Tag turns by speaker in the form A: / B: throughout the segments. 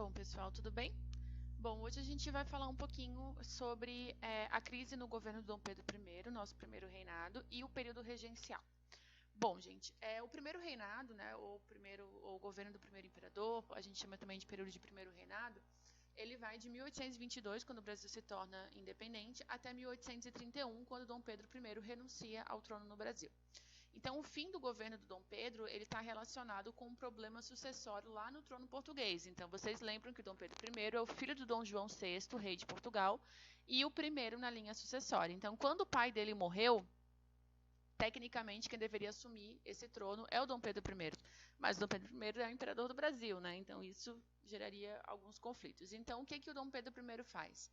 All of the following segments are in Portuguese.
A: Bom, pessoal, tudo bem? Bom, hoje a gente vai falar um pouquinho sobre a crise no governo de Dom Pedro I, nosso primeiro reinado, e o período regencial. Bom, gente, o primeiro reinado, né, o governo do primeiro imperador, a gente chama também de período de primeiro reinado, ele vai de 1822, quando o Brasil se torna independente, até 1831, quando Dom Pedro I renuncia ao trono no Brasil. Então, o fim do governo do Dom Pedro ele está relacionado com um problema sucessório lá no trono português. Então, vocês lembram que Dom Pedro I é o filho de Dom João VI, rei de Portugal, e o primeiro na linha sucessória. Então, quando o pai dele morreu, tecnicamente quem deveria assumir esse trono é o Dom Pedro I. Mas Dom Pedro I é o imperador do Brasil, né? Então, isso geraria alguns conflitos. Então, o que o Dom Pedro I faz?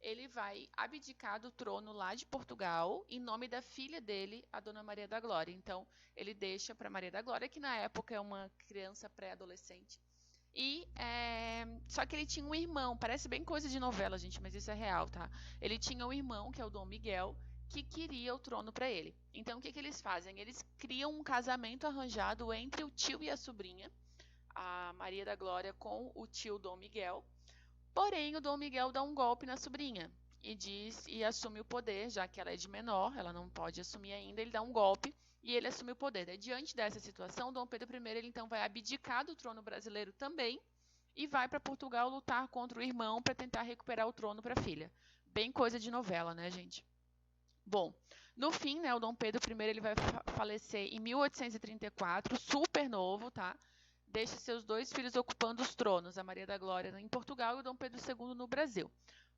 A: Ele vai abdicar do trono lá de Portugal em nome da filha dele, a Dona Maria da Glória. Então, ele deixa para Maria da Glória, que na época é uma criança pré-adolescente. Só que ele tinha um irmão, parece bem coisa de novela, gente, mas isso é real, tá? Ele tinha um irmão, que é o Dom Miguel, que queria o trono para ele. Então, o que eles fazem? Eles criam um casamento arranjado entre o tio e a sobrinha, a Maria da Glória com o tio Dom Miguel. Porém, o Dom Miguel dá um golpe na sobrinha e assume o poder, já que ela é de menor, ela não pode assumir ainda, ele dá um golpe e ele assume o poder. Diante dessa situação, Dom Pedro I ele então vai abdicar do trono brasileiro também e vai para Portugal lutar contra o irmão para tentar recuperar o trono para a filha. Bem coisa de novela, né, gente? Bom, no fim, né, o Dom Pedro I ele vai falecer em 1834, super novo, tá? Deixa seus dois filhos ocupando os tronos, a Maria da Glória em Portugal e o Dom Pedro II no Brasil.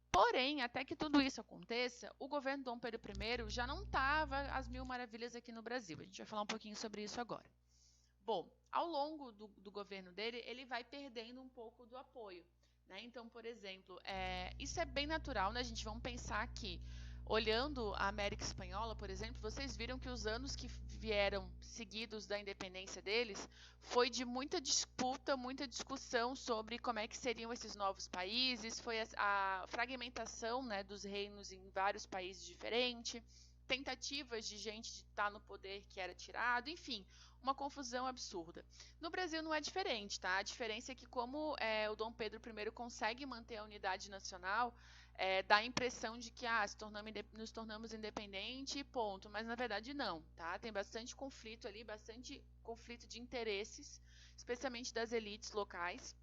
A: Porém, até que tudo isso aconteça, o governo de Dom Pedro I já não estava às mil maravilhas aqui no Brasil. A gente vai falar um pouquinho sobre isso agora. Bom, ao longo do governo dele, ele vai perdendo um pouco do apoio. Né? Então, por exemplo, isso é bem natural, né? A gente vamos pensar que, olhando a América Espanhola, por exemplo, vocês viram que os anos que vieram seguidos da independência deles foi de muita disputa, muita discussão sobre como é que seriam esses novos países, foi a fragmentação, né, dos reinos em vários países diferentes, tentativas de gente de estar no poder que era tirado, enfim, uma confusão absurda. No Brasil não é diferente, tá? A diferença é que como o Dom Pedro I consegue manter a unidade nacional, dá a impressão de que nos tornamos independentes e ponto, mas na verdade não, tá? Tem bastante conflito ali, bastante conflito de interesses, especialmente das elites locais,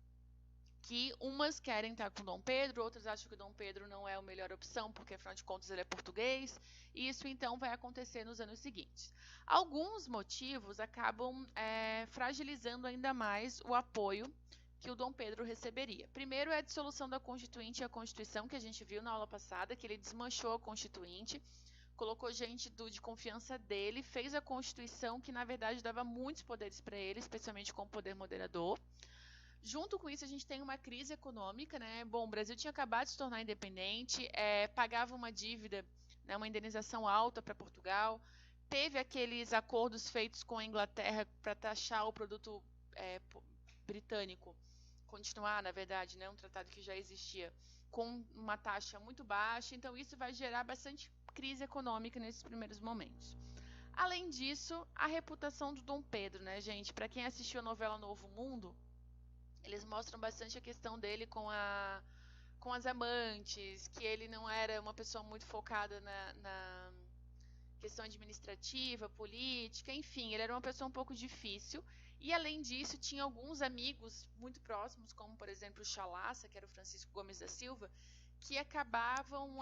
A: que umas querem estar com Dom Pedro, outras acham que Dom Pedro não é a melhor opção, porque afinal de contas ele é português, e isso então vai acontecer nos anos seguintes. Alguns motivos acabam fragilizando ainda mais o apoio que o Dom Pedro receberia. Primeiro é a dissolução da Constituinte e a Constituição, que a gente viu na aula passada, que ele desmanchou a Constituinte, colocou gente de confiança dele, fez a Constituição que na verdade dava muitos poderes para ele, especialmente com o poder moderador. Junto com isso, a gente tem uma crise econômica, né? Bom, o Brasil tinha acabado de se tornar independente, pagava uma dívida, né, uma indenização alta para Portugal, teve aqueles acordos feitos com a Inglaterra para taxar o produto britânico, continuar, na verdade, né, um tratado que já existia, com uma taxa muito baixa, então isso vai gerar bastante crise econômica nesses primeiros momentos. Além disso, a reputação do Dom Pedro, né, gente? Para quem assistiu a novela Novo Mundo, eles mostram bastante a questão dele com as amantes, que ele não era uma pessoa muito focada na questão administrativa, política, enfim, ele era uma pessoa um pouco difícil. E, além disso, tinha alguns amigos muito próximos, como, por exemplo, o Chalaça, que era o Francisco Gomes da Silva, que acabavam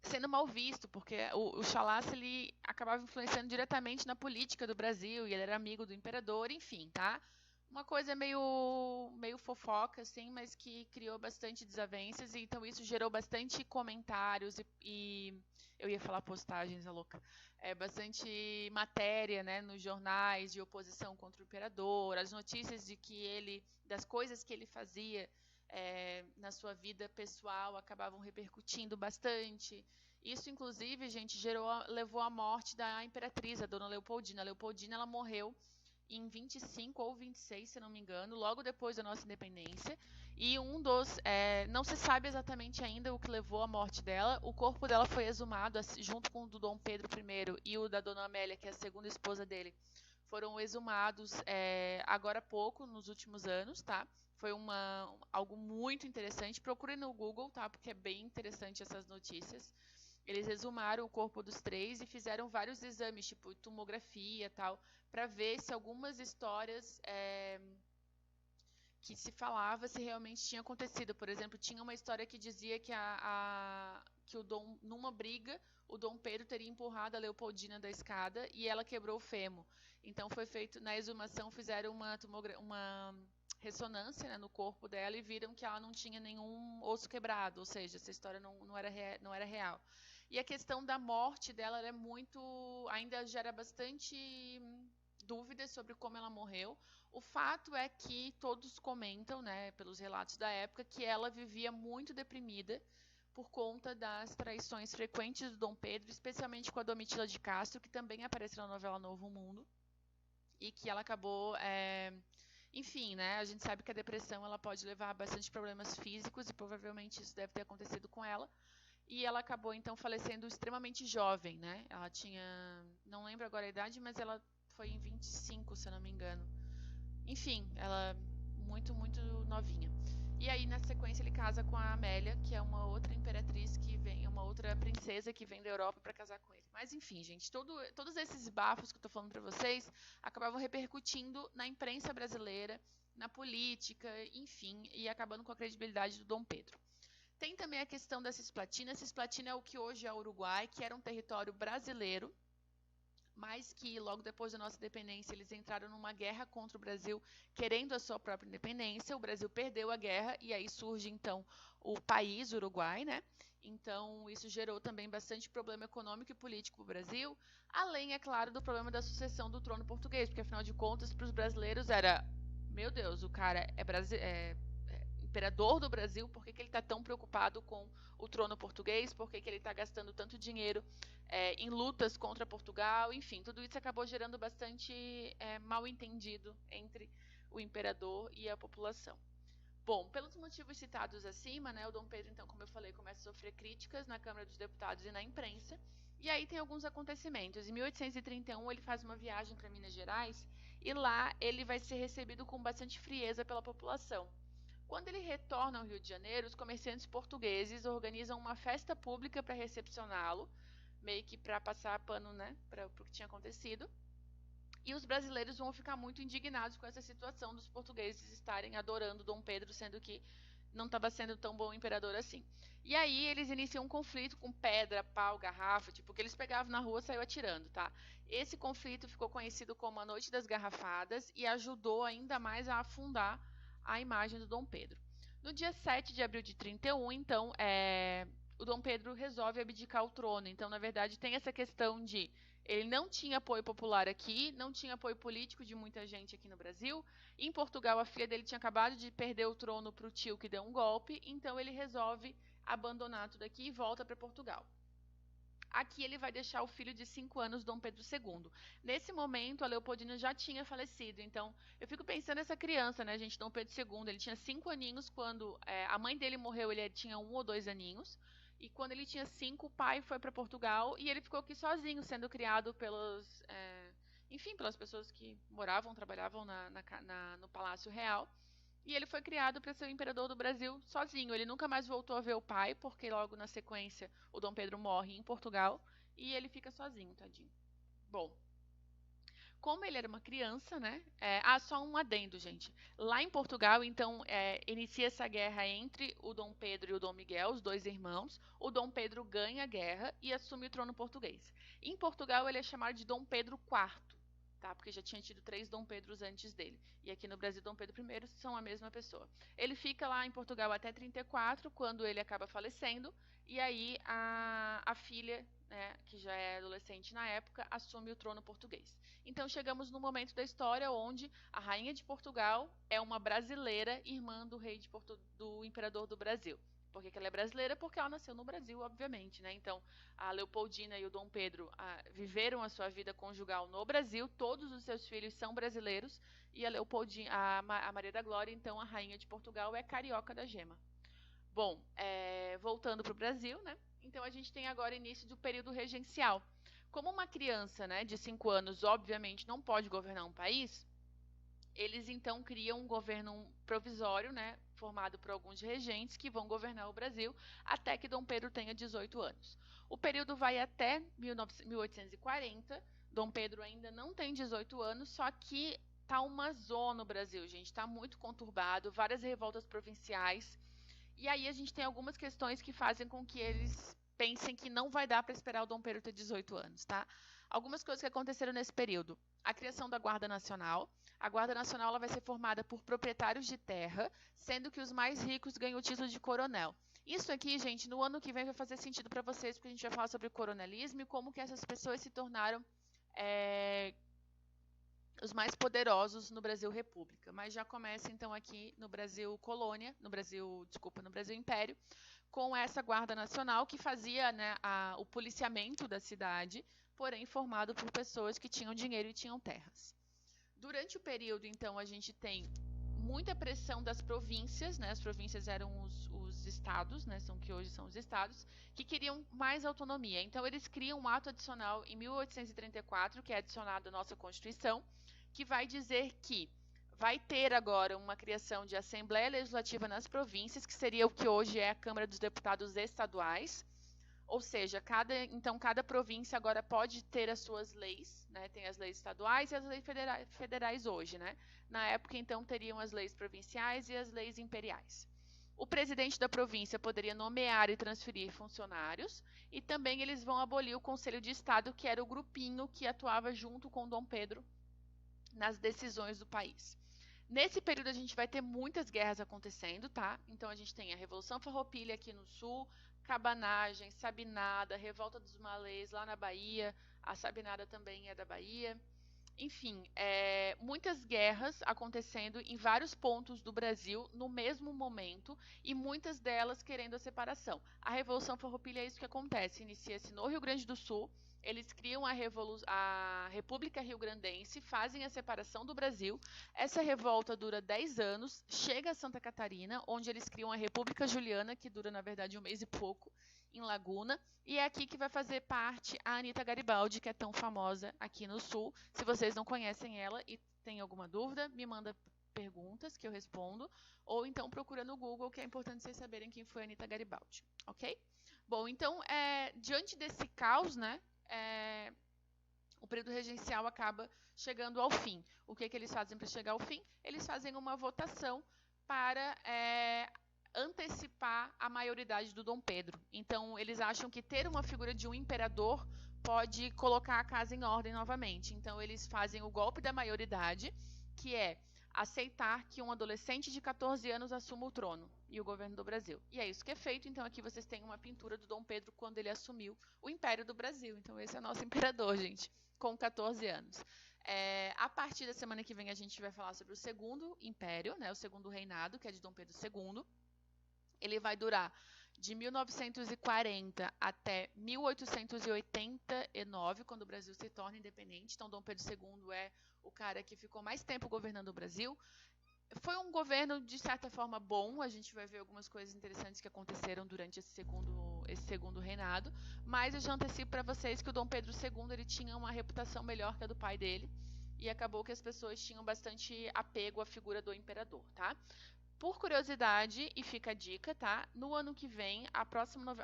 A: sendo mal visto, porque o Chalaça ele acabava influenciando diretamente na política do Brasil, e ele era amigo do imperador, enfim, tá? Uma coisa meio fofoca, assim, mas que criou bastante desavenças, e então isso gerou bastante comentários e eu ia falar postagens, a louca. Bastante matéria, né, nos jornais de oposição contra o imperador, as notícias das coisas que ele fazia na sua vida pessoal acabavam repercutindo bastante. Isso, inclusive, gente, levou à morte da imperatriz, a dona Leopoldina. A Leopoldina, ela morreu em 25 ou 26, se não me engano, logo depois da nossa independência. E não se sabe exatamente ainda o que levou à morte dela. O corpo dela foi exumado junto com o do Dom Pedro I e o da Dona Amélia, que é a segunda esposa dele. Foram exumados agora há pouco, nos últimos anos, tá? Foi algo muito interessante. Procure no Google, tá? Porque é bem interessante essas notícias. Eles exumaram o corpo dos três e fizeram vários exames, tipo tomografia e tal, para ver se algumas histórias que se falava se realmente tinha acontecido. Por exemplo, tinha uma história que dizia que numa briga, o Dom Pedro teria empurrado a Leopoldina da escada e ela quebrou o fêmur. Então foi feito, na exumação, fizeram uma ressonância, né, no corpo dela e viram que ela não tinha nenhum osso quebrado, ou seja, essa história não era real. E a questão da morte dela é ainda gera bastante dúvidas sobre como ela morreu. O fato é que todos comentam, né, pelos relatos da época, que ela vivia muito deprimida por conta das traições frequentes do Dom Pedro, especialmente com a Domitila de Castro, que também apareceu na novela Novo Mundo, e que ela acabou, enfim, né, a gente sabe que a depressão ela pode levar a bastante problemas físicos, e provavelmente isso deve ter acontecido com ela, e ela acabou, então, falecendo extremamente jovem, né, ela tinha, não lembro agora a idade, mas ela foi em 25, se eu não me engano. Enfim, ela muito, muito novinha. E aí, na sequência, ele casa com a Amélia, que é uma outra imperatriz que vem, uma outra princesa que vem da Europa para casar com ele. Mas enfim, gente, todos esses bafos que eu tô falando para vocês acabavam repercutindo na imprensa brasileira, na política, enfim, e acabando com a credibilidade do Dom Pedro. Tem também a questão da Cisplatina. A Cisplatina é o que hoje é o Uruguai, que era um território brasileiro, mas que logo depois da nossa independência eles entraram numa guerra contra o Brasil, querendo a sua própria independência. O Brasil perdeu a guerra e aí surge então o país Uruguai, né? Então isso gerou também bastante problema econômico e político para o Brasil, além, é claro, do problema da sucessão do trono português, porque afinal de contas para os brasileiros era, meu Deus, o cara é imperador do Brasil, por que ele está tão preocupado com o trono português, por que ele está gastando tanto dinheiro em lutas contra Portugal, enfim, tudo isso acabou gerando bastante mal entendido entre o imperador e a população. Bom, pelos motivos citados acima, né, o Dom Pedro, então, como eu falei, começa a sofrer críticas na Câmara dos Deputados e na imprensa, e aí tem alguns acontecimentos. Em 1831, ele faz uma viagem para Minas Gerais, e lá ele vai ser recebido com bastante frieza pela população. Quando ele retorna ao Rio de Janeiro, os comerciantes portugueses organizam uma festa pública para recepcioná-lo, meio que para passar pano, né, para o que tinha acontecido. E os brasileiros vão ficar muito indignados com essa situação dos portugueses estarem adorando Dom Pedro, sendo que não estava sendo tão bom imperador assim. E aí eles iniciam um conflito com pedra, pau, garrafa, tipo, o que eles pegavam na rua saiu atirando, tá? Esse conflito ficou conhecido como a Noite das Garrafadas e ajudou ainda mais a afundar a imagem do Dom Pedro. No dia 7 de abril de 31, então, o Dom Pedro resolve abdicar o trono. Então, na verdade, tem essa questão de ele não tinha apoio popular aqui, não tinha apoio político de muita gente aqui no Brasil. Em Portugal, a filha dele tinha acabado de perder o trono para o tio que deu um golpe, então ele resolve abandonar tudo aqui e volta para Portugal. Aqui ele vai deixar o filho de 5 anos, Dom Pedro II. Nesse momento, a Leopoldina já tinha falecido. Então, eu fico pensando nessa criança, né, gente? Dom Pedro II, ele tinha 5 aninhos quando a mãe dele morreu, ele tinha 1 ou 2 aninhos. E quando ele tinha 5, o pai foi para Portugal e ele ficou aqui sozinho, sendo criado pelas pessoas que moravam, trabalhavam no Palácio Real. E ele foi criado para ser o imperador do Brasil sozinho. Ele nunca mais voltou a ver o pai, porque logo na sequência o Dom Pedro morre em Portugal e ele fica sozinho, tadinho. Bom, como ele era uma criança, né? Só um adendo, gente. Lá em Portugal, então, inicia essa guerra entre o Dom Pedro e o Dom Miguel, os dois irmãos. O Dom Pedro ganha a guerra e assume o trono português. Em Portugal, ele é chamado de Dom Pedro IV. Tá? Porque já tinha tido 3 Dom Pedros antes dele. E aqui no Brasil, Dom Pedro I são a mesma pessoa. Ele fica lá em Portugal até 34, quando ele acaba falecendo. E aí a filha, né, que já é adolescente na época, assume o trono português. Então chegamos no momento da história onde a rainha de Portugal é uma brasileira, irmã do rei do imperador do Brasil. Por que ela é brasileira? Porque ela nasceu no Brasil, obviamente, né? Então, a Leopoldina e o Dom Pedro viveram a sua vida conjugal no Brasil, todos os seus filhos são brasileiros, e a Leopoldina, a Maria da Glória, então, a rainha de Portugal, é carioca da gema. Bom, voltando para o Brasil, né? Então, a gente tem agora início do período regencial. Como uma criança, né, de 5 anos, obviamente, não pode governar um país, eles então criam um governo provisório, né, formado por alguns regentes que vão governar o Brasil até que Dom Pedro tenha 18 anos. O período vai até 1840. Dom Pedro ainda não tem 18 anos, só que tá uma zona no Brasil, gente, tá muito conturbado, várias revoltas provinciais. E aí a gente tem algumas questões que fazem com que eles pensem que não vai dar para esperar o Dom Pedro ter 18 anos, tá? Algumas coisas que aconteceram nesse período. A criação da Guarda Nacional. A Guarda Nacional ela vai ser formada por proprietários de terra, sendo que os mais ricos ganham o título de coronel. Isso aqui, gente, no ano que vem vai fazer sentido para vocês, porque a gente vai falar sobre coronelismo e como que essas pessoas se tornaram os mais poderosos no Brasil República. Mas já começa então aqui no Brasil Colônia, no Brasil Império, com essa Guarda Nacional que fazia, né, o policiamento da cidade, porém formado por pessoas que tinham dinheiro e tinham terras. Durante o período, então, a gente tem muita pressão das províncias, né? As províncias eram os estados, né? Que hoje são os estados, que queriam mais autonomia. Então, eles criam um ato adicional em 1834, que é adicionado à nossa Constituição, que vai dizer que vai ter agora uma criação de Assembleia Legislativa nas províncias, que seria o que hoje é a Câmara dos Deputados Estaduais. Ou seja, cada província agora pode ter as suas leis, né? Tem as leis estaduais e as leis federais hoje, né? Na época, então, teriam as leis provinciais e as leis imperiais. O presidente da província poderia nomear e transferir funcionários, e também eles vão abolir o Conselho de Estado, que era o grupinho que atuava junto com Dom Pedro nas decisões do país. Nesse período a gente vai ter muitas guerras acontecendo, tá? Então a gente tem a Revolução Farroupilha aqui no sul, Cabanagem, Sabinada, Revolta dos Malês lá na Bahia, a Sabinada também é da Bahia. Enfim, muitas guerras acontecendo em vários pontos do Brasil no mesmo momento e muitas delas querendo a separação. A Revolução Farroupilha é isso que acontece, inicia-se no Rio Grande do Sul, eles criam a República Rio-Grandense, fazem a separação do Brasil. Essa revolta dura 10 anos, chega a Santa Catarina, onde eles criam a República Juliana, que dura, na verdade, um mês e pouco, em Laguna. E é aqui que vai fazer parte a Anita Garibaldi, que é tão famosa aqui no Sul. Se vocês não conhecem ela e têm alguma dúvida, me manda perguntas que eu respondo, ou então procura no Google, que é importante vocês saberem quem foi a Anita Garibaldi, ok? Bom, então, diante desse caos, né, o período regencial acaba chegando ao fim. O que eles fazem para chegar ao fim? Eles fazem uma votação para antecipar a maioridade do Dom Pedro. Então, eles acham que ter uma figura de um imperador pode colocar a casa em ordem novamente. Então, eles fazem o golpe da maioridade, que é aceitar que um adolescente de 14 anos assuma o trono e o governo do Brasil. E é isso que é feito. Então, aqui vocês têm uma pintura do Dom Pedro quando ele assumiu o Império do Brasil. Então, esse é o nosso imperador, gente, com 14 anos. A partir da semana que vem, a gente vai falar sobre o segundo império, né, o segundo reinado, que é de Dom Pedro II. Ele vai durar de 1940 até 1889, quando o Brasil se torna independente. Então, Dom Pedro II é o cara que ficou mais tempo governando o Brasil. Foi um governo, de certa forma, bom. A gente vai ver algumas coisas interessantes que aconteceram durante esse segundo reinado. Mas eu já antecipo para vocês que o Dom Pedro II ele tinha uma reputação melhor que a do pai dele. E acabou que as pessoas tinham bastante apego à figura do imperador, tá? Por curiosidade, e fica a dica, tá? No ano que vem, a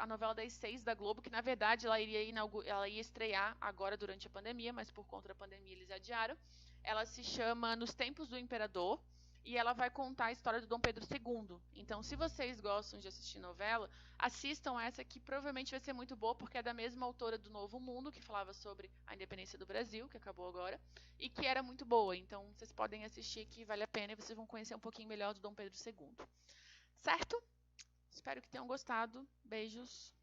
A: novela das 6 da Globo, que na verdade ela ia estrear agora durante a pandemia, mas por conta da pandemia eles adiaram. Ela se chama Nos Tempos do Imperador e ela vai contar a história do Dom Pedro II. Então, se vocês gostam de assistir novela, assistam essa que provavelmente vai ser muito boa, porque é da mesma autora do Novo Mundo, que falava sobre a independência do Brasil, que acabou agora, e que era muito boa. Então, vocês podem assistir, que vale a pena, e vocês vão conhecer um pouquinho melhor do Dom Pedro II. Certo? Espero que tenham gostado. Beijos.